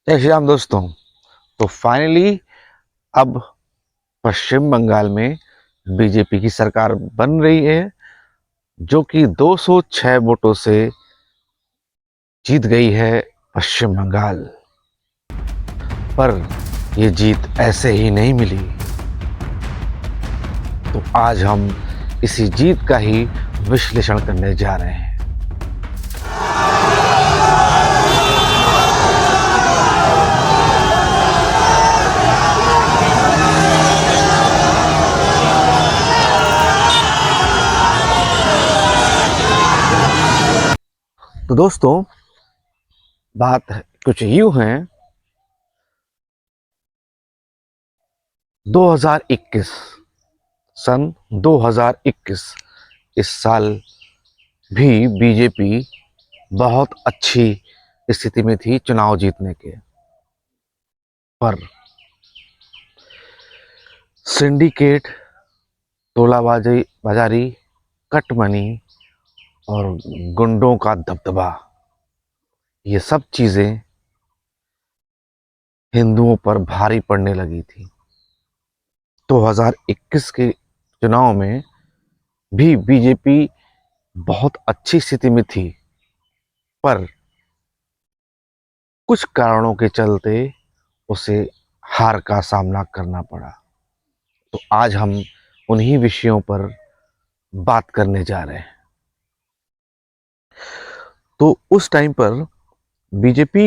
जय श्री राम दोस्तों। तो फाइनली अब पश्चिम बंगाल में बीजेपी की सरकार बन रही है, जो कि 206 वोटों से जीत गई है पश्चिम बंगाल। पर ये जीत ऐसे ही नहीं मिली। तो आज हम इसी जीत का ही विश्लेषण करने जा रहे हैं। तो दोस्तों, बात कुछ यूं है। 2021 सन 2021 इस साल भी बीजेपी बहुत अच्छी स्थिति में थी चुनाव जीतने के। पर सिंडिकेट, तोलाबाजी बाजारी, कटमनी और गुंडों का दबदबा, ये सब चीजें हिंदुओं पर भारी पड़ने लगी थी। 2021 के चुनाव में भी बीजेपी बहुत अच्छी स्थिति में थी, पर कुछ कारणों के चलते उसे हार का सामना करना पड़ा। तो आज हम उन्हीं विषयों पर बात करने जा रहे हैं। तो उस टाइम पर बीजेपी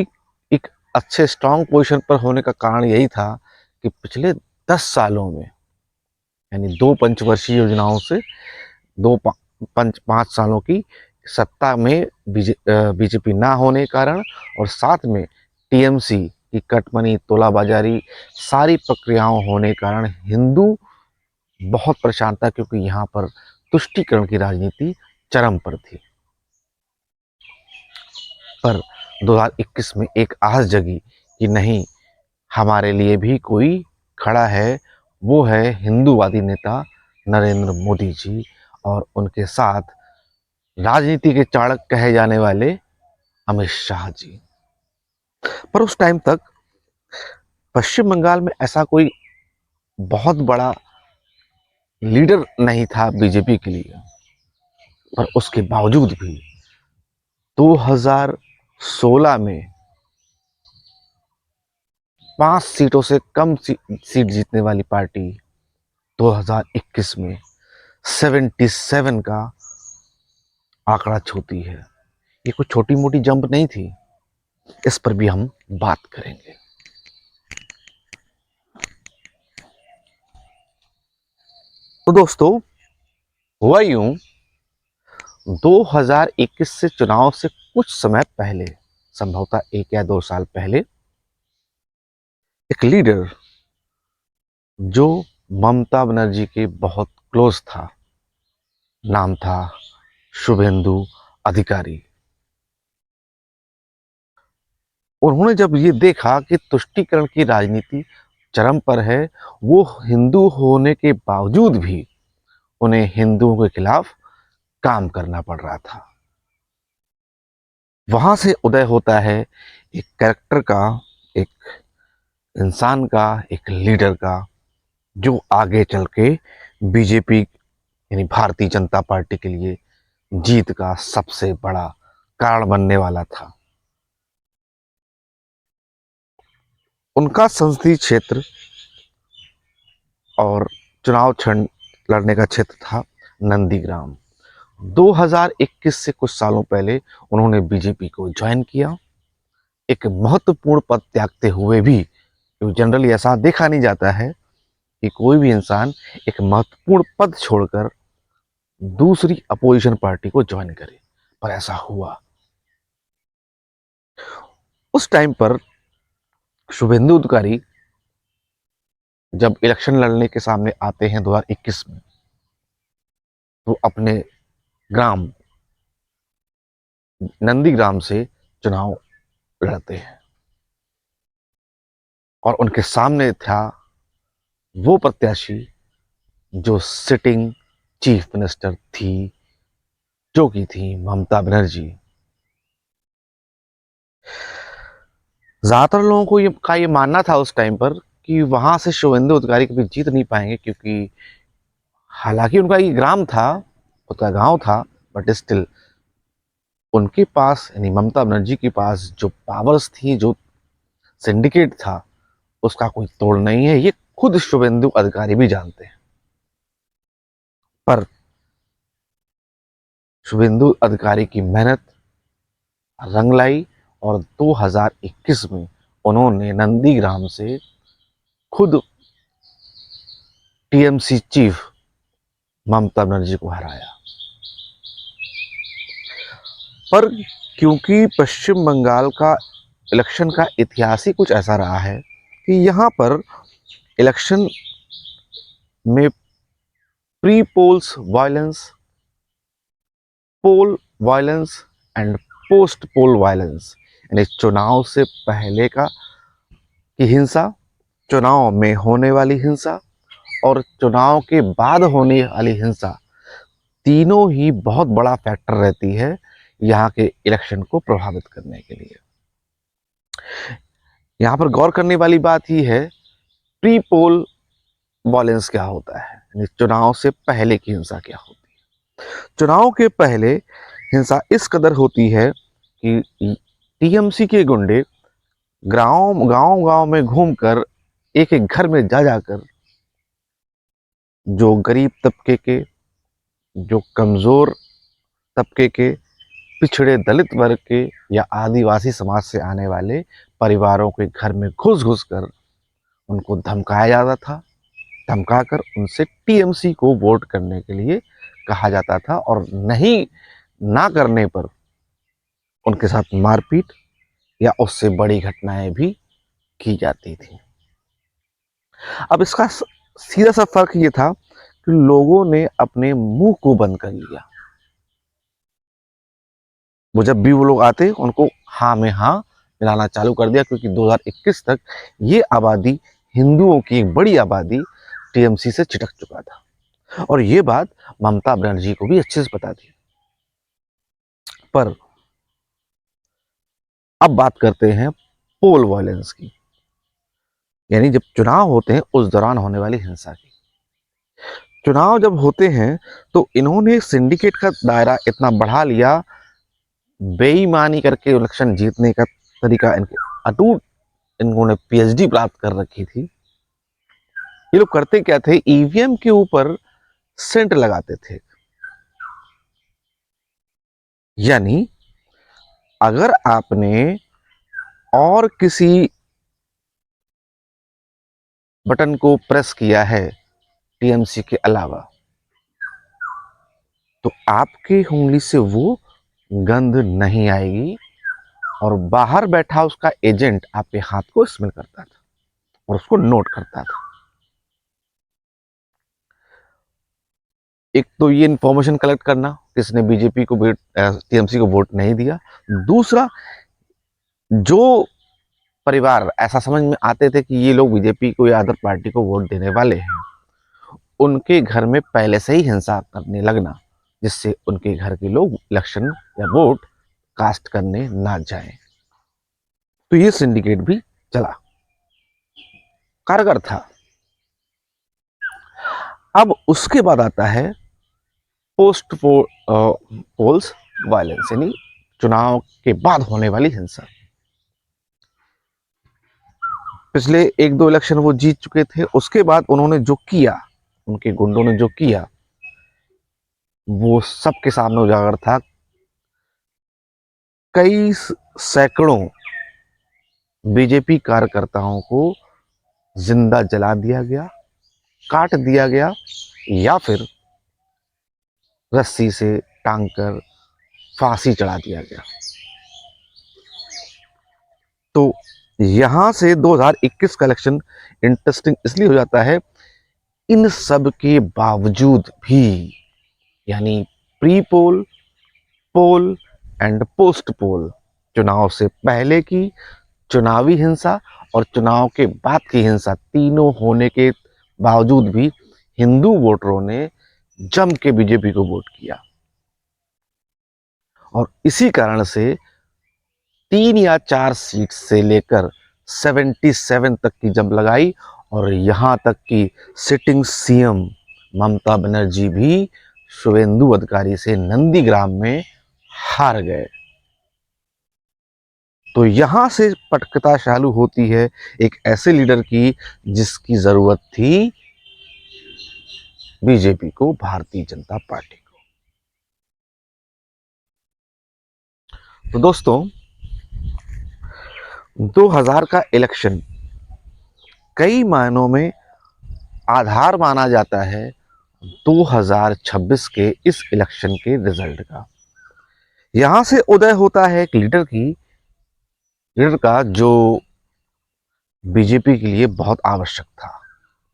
एक अच्छे स्ट्रांग पोजीशन पर होने का कारण यही था कि पिछले 10 सालों में, यानी दो पंचवर्षीय योजनाओं से पाँच सालों की सत्ता में बीजेपी ना होने के कारण, और साथ में टीएमसी की कटमनी, तोलाबाजारी, सारी प्रक्रियाओं होने के कारण हिंदू बहुत परेशान था, क्योंकि यहाँ पर तुष्टीकरण की राजनीति चरम पर थी। पर 2021 में एक आस जगी कि नहीं, हमारे लिए भी कोई खड़ा है। वो है हिंदूवादी नेता नरेंद्र मोदी जी, और उनके साथ राजनीति के चाणक्य कहे जाने वाले अमित शाह जी। पर उस टाइम तक पश्चिम बंगाल में ऐसा कोई बहुत बड़ा लीडर नहीं था बीजेपी के लिए। पर उसके बावजूद भी 2016 में 5 सीटों से कम सीट जीतने वाली पार्टी 2021 में 77 का आंकड़ा छूती है। ये कोई छोटी मोटी जंप नहीं थी। इस पर भी हम बात करेंगे। तो दोस्तों, हुआ यूं, 2021 से चुनाव से कुछ समय पहले, संभवतः 1 या 2 साल पहले, एक लीडर जो ममता बनर्जी के बहुत क्लोज था, नाम था शुभेंदु अधिकारी। उन्होंने जब ये देखा कि तुष्टीकरण की राजनीति चरम पर है, वो हिंदू होने के बावजूद भी उन्हें हिंदुओं के खिलाफ काम करना पड़ रहा था। वहां से उदय होता है एक कैरेक्टर का, एक इंसान का, एक लीडर का, जो आगे चल के बीजेपी यानी भारतीय जनता पार्टी के लिए जीत का सबसे बड़ा कारण बनने वाला था। उनका संसदीय क्षेत्र और चुनाव क्षण लड़ने का क्षेत्र था नंदीग्राम। 2021 से कुछ सालों पहले उन्होंने बीजेपी को ज्वाइन किया, एक महत्वपूर्ण पद त्यागते हुए भी, क्योंकि जनरली ऐसा देखा नहीं जाता है कि कोई भी इंसान एक महत्वपूर्ण पद छोड़कर दूसरी अपोजिशन पार्टी को ज्वाइन करे, पर ऐसा हुआ। उस टाइम पर शुभेंदु अधिकारी जब इलेक्शन लड़ने के सामने आते हैं 2021 में, तो अपने ग्राम नंदीग्राम से चुनाव लड़ते हैं, और उनके सामने था वो प्रत्याशी जो सिटिंग चीफ मिनिस्टर थी, जो की थी ममता बनर्जी। ज़्यादातर लोगों को ये मानना था उस टाइम पर कि वहाँ से शुभेंदु अधिकारी कभी जीत नहीं पाएंगे, क्योंकि हालांकि उनका ये ग्राम था, उनका गांव था, बट स्टिल उनके पास यानी ममता बनर्जी के पास जो पावर्स थी, जो सिंडिकेट था, उसका कोई तोड़ नहीं है। ये खुद शुभेंदु अधिकारी भी जानते हैं। पर शुभेंदु अधिकारी की मेहनत रंग लाई और 2021 में उन्होंने नंदीग्राम से खुद टीएमसी चीफ ममता बनर्जी को हराया। पर क्योंकि पश्चिम बंगाल का इलेक्शन का इतिहास ही कुछ ऐसा रहा है कि यहाँ पर इलेक्शन में pre polls violence, poll violence and post poll violence, यानी चुनाव से पहले की हिंसा, चुनाव में होने वाली हिंसा और चुनाव के बाद होने वाली हिंसा, तीनों ही बहुत बड़ा फैक्टर रहती है यहाँ के इलेक्शन को प्रभावित करने के लिए। यहाँ पर गौर करने वाली बात यह है, प्री पोल वायलेंस क्या होता है, यानी चुनाव से पहले की हिंसा क्या होती है। चुनाव के पहले हिंसा इस कदर होती है कि टीएमसी के गुंडे गांव गांव में घूमकर एक एक घर में जा जाकर जो गरीब तबके के, जो कमजोर तबके के, पिछड़े दलित वर्ग के या आदिवासी समाज से आने वाले परिवारों के घर में घुस घुस कर उनको धमकाया जाता था, धमकाकर उनसे टीएमसी को वोट करने के लिए कहा जाता था, और नहीं ना करने पर उनके साथ मारपीट या उससे बड़ी घटनाएं भी की जाती थी। अब इसका सीधा सा फर्क ये था कि लोगों ने अपने मुंह को बंद कर लिया। वो जब भी वो लोग आते उनको हाँ में हाँ मिलाना चालू कर दिया, क्योंकि 2021 तक ये आबादी, हिंदुओं की एक बड़ी आबादी टीएमसी से चिटक चुका था, और ये बात ममता बनर्जी को भी अच्छे से पता थी। पर अब बात करते हैं पोल वायलेंस की, यानी जब चुनाव होते हैं उस दौरान होने वाली हिंसा की। चुनाव जब होते हैं तो इन्होंने सिंडिकेट का दायरा इतना बढ़ा लिया, बेईमानी करके इलेक्शन जीतने का तरीका इनके अटूट, इन्होंने पीएचडी प्राप्त कर रखी थी। ये लोग करते क्या थे, ईवीएम के ऊपर सेंट लगाते थे, यानी अगर आपने और किसी बटन को प्रेस किया है टीएमसी के अलावा, तो आपकी उंगली से वो गंध नहीं आएगी, और बाहर बैठा उसका एजेंट आपके हाथ को स्मेल करता था और उसको नोट करता था। एक तो ये इंफॉर्मेशन कलेक्ट करना किसने बीजेपी को टीएमसी को वोट नहीं दिया। दूसरा, जो परिवार ऐसा समझ में आते थे कि ये लोग बीजेपी को या अदर पार्टी को वोट देने वाले हैं, उनके घर में पहले से ही हिंसा करने लगना, जिससे उनके घर के लोग इलेक्शन या वोट कास्ट करने ना जाएं। तो ये सिंडिकेट भी चला, कारगर था। अब उसके बाद आता है पोस्ट पोल्स वायलेंस, यानी चुनाव के बाद होने वाली हिंसा। पिछले एक दो इलेक्शन वो जीत चुके थे, उसके बाद उन्होंने जो किया, उनके गुंडों ने जो किया, वो सबके सामने उजागर था। कई सैकड़ों बीजेपी कार्यकर्ताओं को जिंदा जला दिया गया, काट दिया गया, या फिर रस्सी से टांग कर फांसी चढ़ा दिया गया। तो यहां से 2021 का इलेक्शन इंटरेस्टिंग इसलिए हो जाता है, इन सब के बावजूद भी, यानी pre poll, poll and post poll, चुनाव से पहले की चुनावी हिंसा और चुनाव के बाद की हिंसा, तीनों होने के बावजूद भी हिंदू वोटरों ने जम के बीजेपी को वोट किया। और इसी कारण से 3 या 4 सीट से लेकर 77 तक की जंप लगाई और यहाँ तक कि सिटिंग सीएम ममता बनर्जी भी शुभेंदु अधिकारी से नंदीग्राम में हार गए। तो यहां से पटकथा चालू होती है एक ऐसे लीडर की जिसकी जरूरत थी बीजेपी को, भारतीय जनता पार्टी को। तो दोस्तों 2000 का इलेक्शन कई मायनों में आधार माना जाता है 2026 के इस इलेक्शन के रिजल्ट का। यहां से उदय होता है एक लीडर का जो बीजेपी के लिए बहुत आवश्यक था।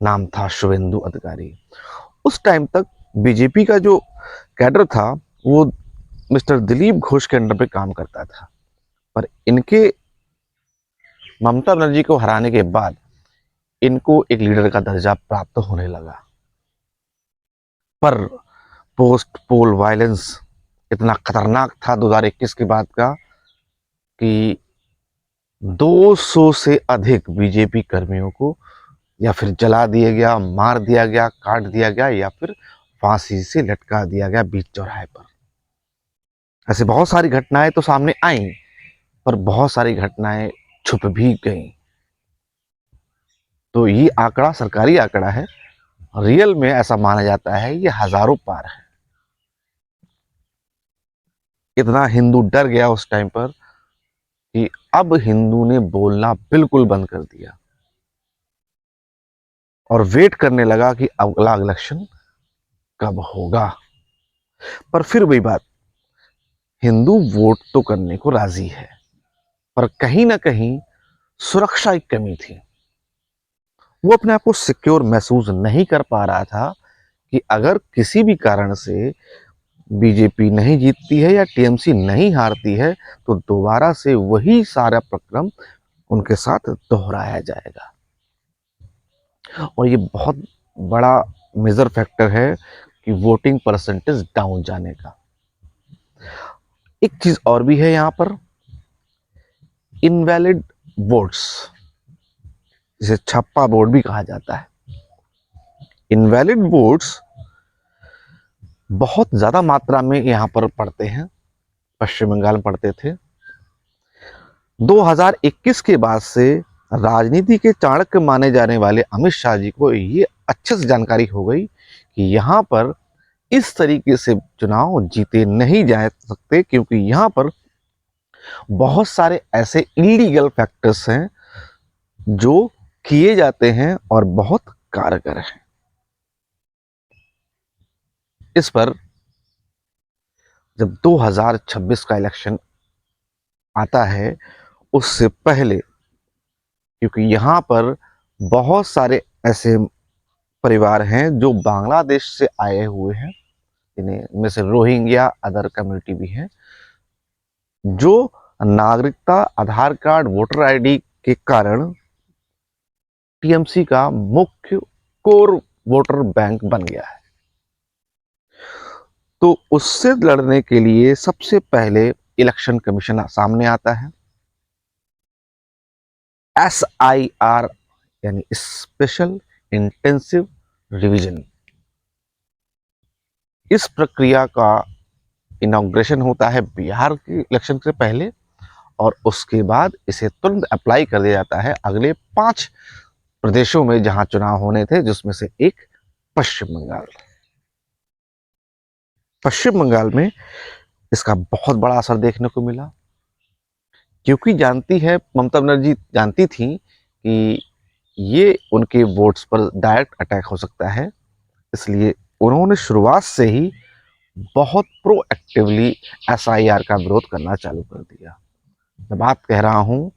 नाम था शुभेंदु अधिकारी। उस टाइम तक बीजेपी का जो कैडर था वो मिस्टर दिलीप घोष के अंडर पे काम करता था, पर इनके ममता बनर्जी को हराने के बाद इनको एक लीडर का दर्जा प्राप्त होने लगा। पर पोस्ट पोल वायलेंस इतना खतरनाक था 2021 के बाद का कि 200 से अधिक बीजेपी कर्मियों को या फिर जला दिया गया, मार दिया गया, काट दिया गया या फिर फांसी से लटका दिया गया बीच चौराहे पर। ऐसे बहुत सारी घटनाएं तो सामने आई, पर बहुत सारी घटनाएं छुप भी गईं। तो ये आंकड़ा सरकारी आंकड़ा है, रियल में ऐसा माना जाता है ये हजारों पार है। इतना हिंदू डर गया उस टाइम पर कि अब हिंदू ने बोलना बिल्कुल बंद कर दिया और वेट करने लगा कि अगला इलेक्शन कब होगा। पर फिर वही बात, हिंदू वोट तो करने को राजी है, पर कहीं ना कहीं सुरक्षा की कमी थी। वो अपने आप को सिक्योर महसूस नहीं कर पा रहा था कि अगर किसी भी कारण से बीजेपी नहीं जीतती है या टीएमसी नहीं हारती है तो दोबारा से वही सारा प्रक्रम उनके साथ दोहराया जाएगा। और ये बहुत बड़ा मेजर फैक्टर है कि वोटिंग परसेंटेज डाउन जाने का। एक चीज और भी है यहां पर, इनवैलिड वोट्स, जिसे छप्पा वोट भी कहा जाता है। इनवैलिड वोट्स बहुत ज्यादा मात्रा में यहां पर पड़ते हैं, पश्चिम बंगाल में पड़ते थे। 2021 के बाद से राजनीति के चाणक्य माने जाने वाले अमित शाह जी को ये अच्छे से जानकारी हो गई कि यहाँ पर इस तरीके से चुनाव जीते नहीं जा सकते, क्योंकि यहाँ पर बहुत सारे ऐसे इलीगल फैक्टर्स हैं जो किए जाते हैं और बहुत कारगर हैं। इस पर जब 2026 का इलेक्शन आता है उससे पहले, क्योंकि यहाँ पर बहुत सारे ऐसे परिवार हैं जो बांग्लादेश से आए हुए हैं, जिन्हें में से रोहिंग्या अदर कम्युनिटी भी हैं, जो नागरिकता आधार कार्ड वोटर आईडी के कारण टीएमसी का मुख्य कोर वोटर बैंक बन गया है। तो उससे लड़ने के लिए सबसे पहले इलेक्शन कमीशन सामने आता है। SIR यानी स्पेशल इंटेंसिव रिवीजन, इस प्रक्रिया का इनॉग्रेशन होता है बिहार के इलेक्शन से पहले और उसके बाद इसे तुरंत अप्लाई कर दिया जाता है अगले 5 प्रदेशों में जहां चुनाव होने थे, जिसमें से एक पश्चिम बंगाल। पश्चिम बंगाल में इसका बहुत बड़ा असर देखने को मिला, क्योंकि जानती है ममता बनर्जी जानती थी कि ये उनके वोट्स पर डायरेक्ट अटैक हो सकता है, इसलिए उन्होंने शुरुआत से ही बहुत प्रोएक्टिवली SIR का विरोध करना चालू कर दिया। मैं बात कह रहा हूं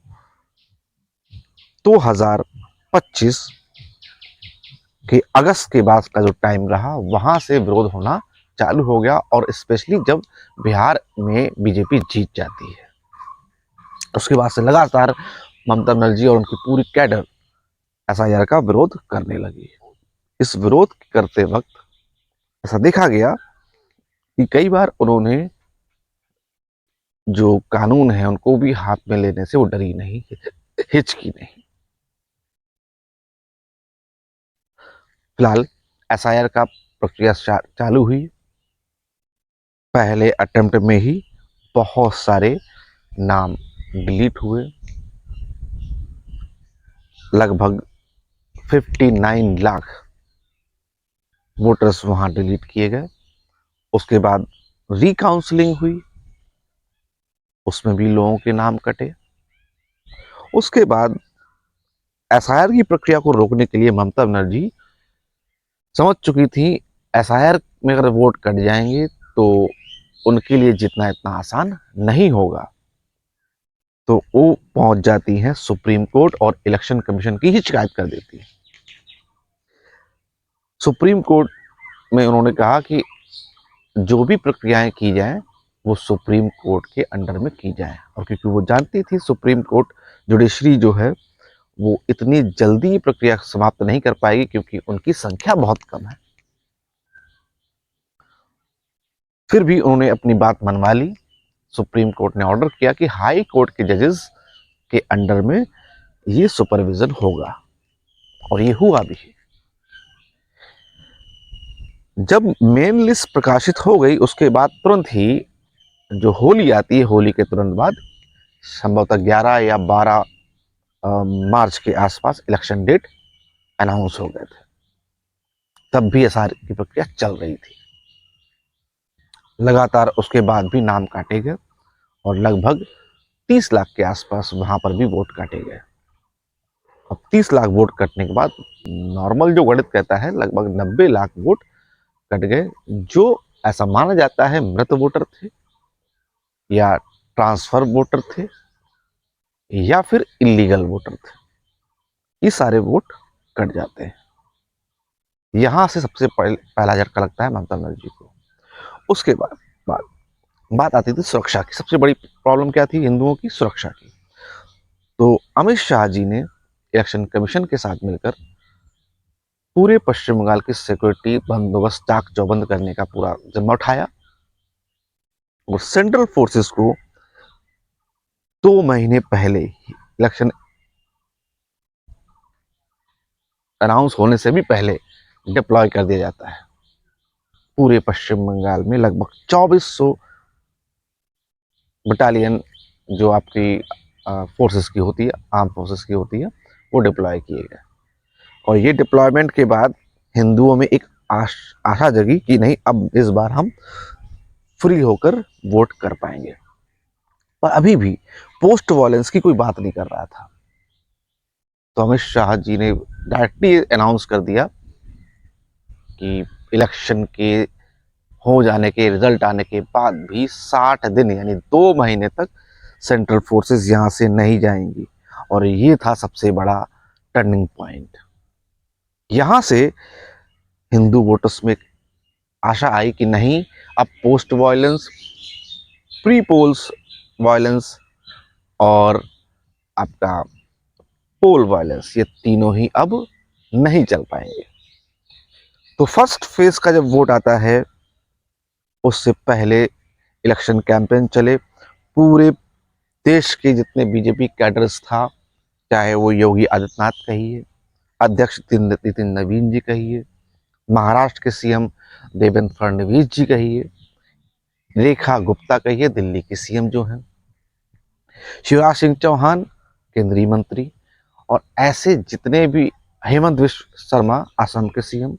2025 के अगस्त के बाद का जो टाइम रहा, वहां से विरोध होना चालू हो गया, और स्पेशली जब बिहार में बीजेपी जीत जाती है उसके बाद से लगातार ममता बनर्जी और उनकी पूरी कैडर SIR का विरोध करने लगी। इस विरोध करते वक्त ऐसा देखा गया कि कई बार उन्होंने जो कानून है उनको भी हाथ में लेने से वो डरी नहीं, हिचकी नहीं। फिलहाल एसआईआर का प्रक्रिया चालू हुई। पहले अटेम्प्ट में ही बहुत सारे नाम डिलीट हुए, लगभग 59 लाख वोटर्स वहां डिलीट किए गए। उसके बाद रिकाउंसलिंग हुई, उसमें भी लोगों के नाम कटे। उसके बाद एसआईआर की प्रक्रिया को रोकने के लिए ममता बनर्जी समझ चुकी थी एसआईआर में अगर वोट कट जाएंगे तो उनके लिए जितना इतना आसान नहीं होगा, तो वो पहुंच जाती हैं सुप्रीम कोर्ट और इलेक्शन कमीशन की ही शिकायत कर देती है। सुप्रीम कोर्ट में उन्होंने कहा कि जो भी प्रक्रियाएं की जाएं वो सुप्रीम कोर्ट के अंडर में की जाएं, और क्योंकि वो जानती थी सुप्रीम कोर्ट जुडिशरी जो है वो इतनी जल्दी प्रक्रिया समाप्त नहीं कर पाएगी क्योंकि उनकी संख्या बहुत कम है, फिर भी उन्होंने अपनी बात मनवा ली। सुप्रीम कोर्ट ने ऑर्डर किया कि हाई कोर्ट के जजेस के अंडर में ये सुपरविजन होगा, और ये हुआ भी। जब मेन लिस्ट प्रकाशित हो गई उसके बाद तुरंत ही जो होली आती है, होली के तुरंत बाद संभवतः 11 या 12 मार्च के आसपास इलेक्शन डेट अनाउंस हो गए थे। तब भी एसआईआर की प्रक्रिया चल रही थी। लगातार उसके बाद भी नाम काटे गए और लगभग 30 लाख के आसपास वहां पर भी वोट काटे गए। अब 30 लाख वोट कटने के बाद नॉर्मल जो गणित कहता है लगभग 90 लाख वोट कट गए, जो ऐसा माना जाता है मृत वोटर थे या ट्रांसफर वोटर थे या फिर इलीगल वोटर थे। ये सारे वोट कट जाते हैं। यहां से सबसे पहला झटका लगता है ममता बनर्जी को। उसके बाद बात बात आती थी सुरक्षा की। सबसे बड़ी प्रॉब्लम क्या थी? हिंदुओं की सुरक्षा की। तो अमित शाह जी ने इलेक्शन कमीशन के साथ मिलकर पूरे पश्चिम बंगाल की सिक्योरिटी बंदोबस्त चाक चौबंद करने का पूरा जिम्मा उठाया और सेंट्रल फोर्सेस को 2 महीने पहले इलेक्शन अनाउंस होने से भी पहले डिप्लॉय कर दिया जाता है। पूरे पश्चिम बंगाल में लगभग 2400 बटालियन जो आपकी फोर्सेस की होती है, आर्म फोर्सेस की होती है, वो डिप्लॉय किए गए। और ये डिप्लॉयमेंट के बाद हिंदुओं में एक आशा जगी कि नहीं, अब इस बार हम फ्री होकर वोट कर पाएंगे। पर अभी भी पोस्ट वॉयलेंस की कोई बात नहीं कर रहा था। तो अमित शाह जी ने डायरेक्टली अनाउंस कर दिया कि इलेक्शन के हो जाने के, रिजल्ट आने के बाद भी 60 दिन यानी 2 महीने तक सेंट्रल फोर्सेस यहां से नहीं जाएंगी। और ये था सबसे बड़ा टर्निंग पॉइंट। यहां से हिंदू वोटर्स में आशा आई कि नहीं, अब post violence, pre polls violence और आपका पोल वायलेंस, ये तीनों ही अब नहीं चल पाएंगे। तो फर्स्ट फेज का जब वोट आता है उससे पहले इलेक्शन कैंपेन चले। पूरे देश के जितने बीजेपी कैडर्स था, चाहे वो योगी आदित्यनाथ कहिए, अध्यक्ष नितिन नवीन जी कहिए, महाराष्ट्र के सीएम देवेंद्र फडणवीस जी कहिए, रेखा गुप्ता कहिए दिल्ली की सीएम जो हैं, शिवराज सिंह चौहान केंद्रीय मंत्री, और ऐसे जितने भी, हेमंत विश्व शर्मा असम के सीएम,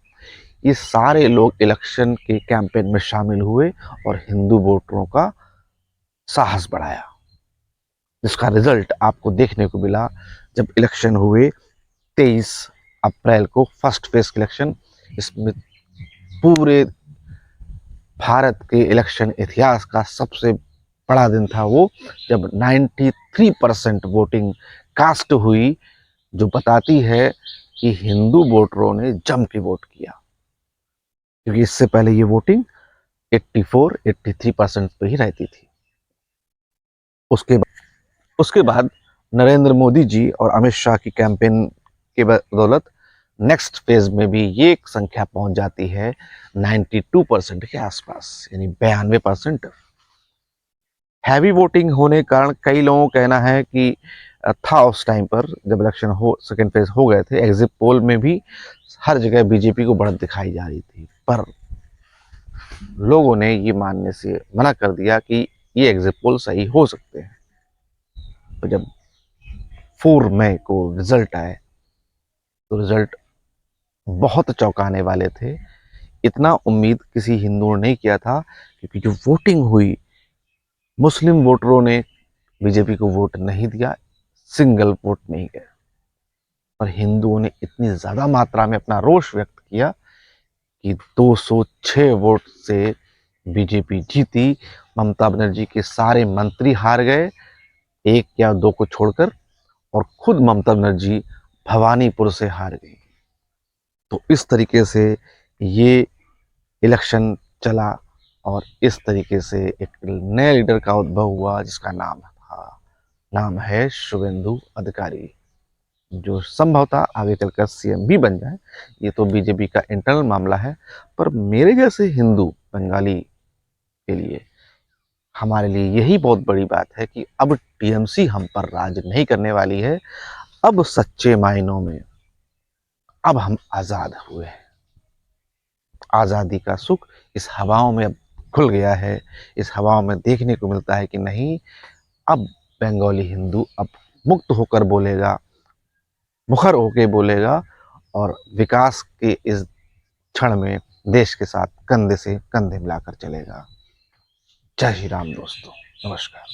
ये सारे लोग इलेक्शन के कैंपेन में शामिल हुए और हिंदू वोटरों का साहस बढ़ाया, जिसका रिजल्ट आपको देखने को मिला जब इलेक्शन हुए 23 अप्रैल को, फर्स्ट फेज इलेक्शन। इसमें पूरे भारत के इलेक्शन इतिहास का सबसे बड़ा दिन था वो, जब 93% वोटिंग कास्ट हुई, जो बताती है कि हिंदू वोटरों ने जम के वोट किया, क्योंकि इससे पहले ये वोटिंग 84-83% पे ही रहती थी। उसके बाद नरेंद्र मोदी जी और अमित शाह की कैंपेन के बदौलत नेक्स्ट फेज में भी ये संख्या पहुंच जाती है 92% के आसपास, यानी 92%। हैवी वोटिंग होने के कारण कई लोगों का कहना है कि था उस टाइम पर जब इलेक्शन हो सेकेंड फेज हो गए थे, एग्जिट पोल में भी हर जगह बीजेपी को बढ़त दिखाई जा रही थी, पर लोगों ने ये मानने से मना कर दिया कि ये एग्जिट पोल सही हो सकते हैं। तो जब 4 मई को रिजल्ट आए तो रिजल्ट बहुत चौंकाने वाले थे। इतना उम्मीद किसी हिंदू ने नहीं किया था, क्योंकि जो वोटिंग हुई, मुस्लिम वोटरों ने बीजेपी को वोट नहीं दिया, सिंगल वोट नहीं गया, और हिंदुओं ने इतनी ज्यादा मात्रा में अपना रोष व्यक्त किया कि 206 वोट से बीजेपी जीती। ममता बनर्जी के सारे मंत्री हार गए, एक या दो को छोड़कर, और खुद ममता बनर्जी भवानीपुर से हार गई। तो इस तरीके से ये इलेक्शन चला, और इस तरीके से एक नए लीडर का उद्भव हुआ, जिसका नाम है शुभेंदु अधिकारी, जो संभवतः आगे चलकर सीएम भी बन जाए। ये तो बीजेपी का इंटरनल मामला है, पर मेरे जैसे हिंदू बंगाली के लिए, हमारे लिए यही बहुत बड़ी बात है कि अब टीएमसी हम पर राज नहीं करने वाली है। अब सच्चे मायनों में अब हम आजाद हुए हैं। आजादी का सुख इस हवाओं में अब खुल गया है। इस हवाओं में देखने को मिलता है कि नहीं, अब बंगाली हिंदू अब मुक्त होकर बोलेगा, मुखर होकर बोलेगा, और विकास के इस क्षण में देश के साथ कंधे से कंधे मिलाकर चलेगा। जय श्री राम दोस्तों, नमस्कार।